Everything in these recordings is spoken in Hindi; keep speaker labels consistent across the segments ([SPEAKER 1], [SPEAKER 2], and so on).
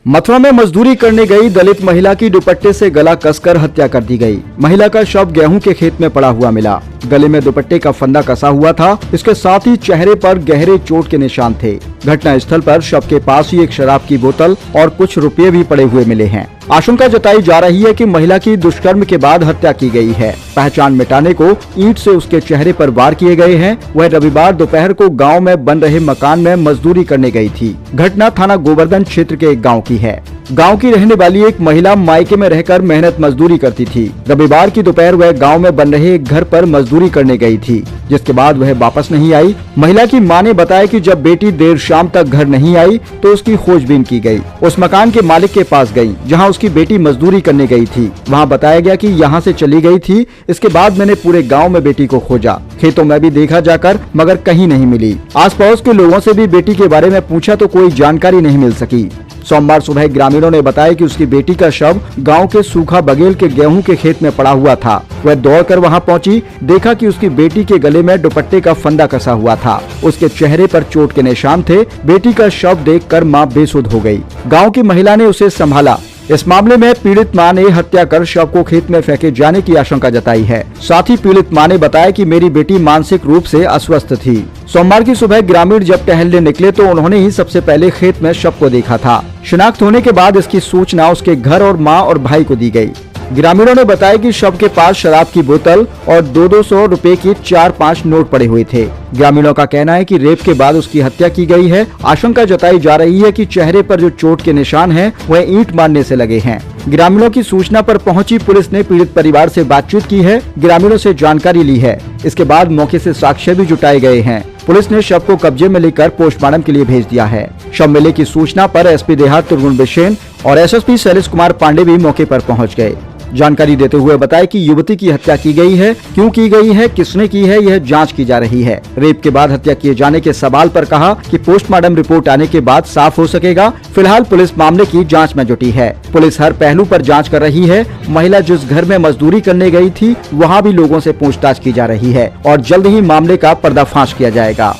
[SPEAKER 1] मथुरा में मजदूरी करने गई दलित महिला की दुपट्टे से गला कसकर हत्या कर दी गई। महिला का शव गेहूं के खेत में पड़ा हुआ मिला। गले में दुपट्टे का फंदा कसा हुआ था। इसके साथ ही चेहरे पर गहरे चोट के निशान थे। घटना स्थल पर शव के पास ही एक शराब की बोतल और कुछ रुपये भी पड़े हुए मिले हैं। आशंका जताई जा रही है कि महिला की दुष्कर्म के बाद हत्या की गई है। पहचान मिटाने को ईंट से उसके चेहरे पर वार किए गए हैं। वह रविवार दोपहर को गांव में बन रहे मकान में मजदूरी करने गई थी। घटना थाना गोवर्धन क्षेत्र के एक गांव की है। गांव की रहने वाली एक महिला मायके में रहकर मेहनत मजदूरी करती थी। रविवार की दोपहर वह गांव में बन रहे एक घर पर मजदूरी करने गई थी, जिसके बाद वह वापस नहीं आई। महिला की मां ने बताया कि जब बेटी देर शाम तक घर नहीं आई तो उसकी खोजबीन की गई। उस मकान के मालिक के पास गई जहां उसकी बेटी मजदूरी करने गई थी। वहां बताया गया कि यहां से चली गई थी। इसके बाद मैंने पूरे गाँव में बेटी को खोजा, खेतों में भी देखा जाकर, मगर कहीं नहीं मिली। आस पड़ोस के लोगों से भी बेटी के बारे में पूछा तो कोई जानकारी नहीं मिल सकी। सोमवार सुबह ग्रामीणों ने बताया कि उसकी बेटी का शव गांव के सूखा बगेल के गेहूं के खेत में पड़ा हुआ था। वह दौड़कर वहां पहुंची, देखा कि उसकी बेटी के गले में दुपट्टे का फंदा कसा हुआ था। उसके चेहरे पर चोट के निशान थे। बेटी का शव देखकर मां बेसुध हो गई। गांव की महिला ने उसे संभाला। इस मामले में पीड़ित मां ने हत्या कर शव को खेत में फेंके जाने की आशंका जताई है। साथ ही पीड़ित मां ने बताया कि मेरी बेटी मानसिक रूप से अस्वस्थ थी। सोमवार की सुबह ग्रामीण जब टहलने निकले तो उन्होंने ही सबसे पहले खेत में शव को देखा था। शिनाख्त होने के बाद इसकी सूचना उसके घर और मां और भाई को दी गई। ग्रामीणों ने बताया कि शव के पास शराब की बोतल और 200 रुपए की 4-5 नोट पड़े हुए थे। ग्रामीणों का कहना है कि रेप के बाद उसकी हत्या की गई है। आशंका जताई जा रही है कि चेहरे पर जो चोट के निशान हैं, वह ईंट मारने से लगे हैं। ग्रामीणों की सूचना पर पहुंची पुलिस ने पीड़ित परिवार से बातचीत की है, ग्रामीणों से जानकारी ली है। इसके बाद मौके से साक्ष्य भी जुटाए गए हैं। पुलिस ने शव को कब्जे में लेकर पोस्टमार्टम के लिए भेज दिया है। शव मिलने की सूचना पर एसपी देहात तुर्गुण बिशेन और एसएसपी शैलेश कुमार पांडे भी मौके पर पहुंच गए। जानकारी देते हुए बताया कि युवती की हत्या की गई है। क्यों की गई है, किसने की है, यह जांच की जा रही है। रेप के बाद हत्या किए जाने के सवाल पर कहा कि पोस्टमार्टम रिपोर्ट आने के बाद साफ हो सकेगा। फिलहाल पुलिस मामले की जांच में जुटी है। पुलिस हर पहलू पर जांच कर रही है। महिला जिस घर में मजदूरी करने गई थी, वहाँ भी लोगों से पूछताछ की जा रही है और जल्द ही मामले का पर्दाफाश किया जाएगा।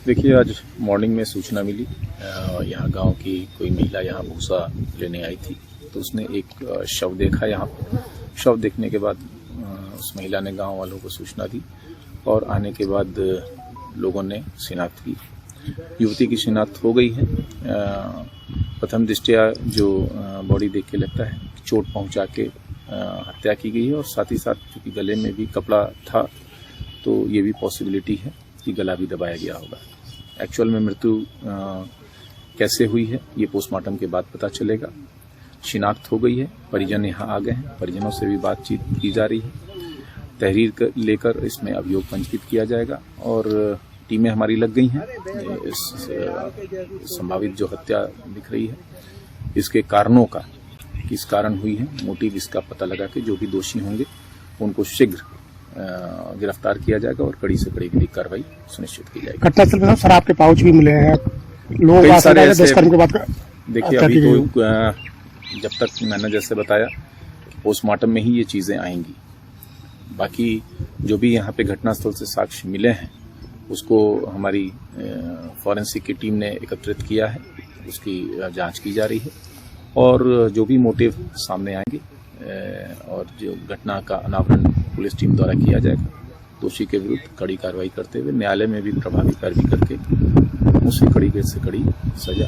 [SPEAKER 2] देखिए, आज मॉर्निंग में सूचना मिली, यहाँ गांव की कोई महिला यहाँ भूसा लेने आई थी, तो उसने एक शव देखा। यहाँ शव देखने के बाद उस महिला ने गांव वालों को सूचना दी और आने के बाद लोगों ने शिनाख्त की। युवती की शिनाख्त हो गई है। प्रथम दृष्टया जो बॉडी देख के लगता है चोट पहुंचा के हत्या की गई है और साथ ही साथ क्योंकि गले में भी कपड़ा था तो ये भी पॉसिबिलिटी है कि गला भी दबाया गया होगा। एक्चुअल में मृत्यु कैसे हुई है ये पोस्टमार्टम के बाद पता चलेगा। शिनाख्त हो गई है, परिजन यहाँ आ गए हैं, परिजनों से भी बातचीत की जा रही है। तहरीर लेकर इसमें अभियोग पंजीकृत किया जाएगा और टीमें हमारी लग गई हैं। इस संभावित जो हत्या दिख रही है इसके कारणों का, किस कारण हुई है, मोटिव इसका पता लगा के जो भी दोषी होंगे उनको शीघ्र गिरफ्तार किया जाएगा और कड़ी से कड़ी कार्रवाई सुनिश्चित की जाएगी।
[SPEAKER 3] घटनास्थल पर शराब के पाउच भी मिले हैं। लोग दुष्कर्म के बाद
[SPEAKER 2] देखिए, अभी तो जब तक मैंने जैसे बताया पोस्टमार्टम में ही ये चीजें आएंगी। बाकी जो भी यहाँ पे घटनास्थल से साक्ष्य मिले हैं उसको हमारी फॉरेंसिक की टीम ने एकत्रित किया है, उसकी जांच की जा रही है और जो भी मोटिव सामने आएंगे और जो घटना का अनावरण पुलिस टीम द्वारा किया जाएगा, दोषी के विरुद्ध कड़ी कार्रवाई करते हुए न्यायालय में भी प्रभावी पैरवी करके उसे कड़ी से कड़ी सजा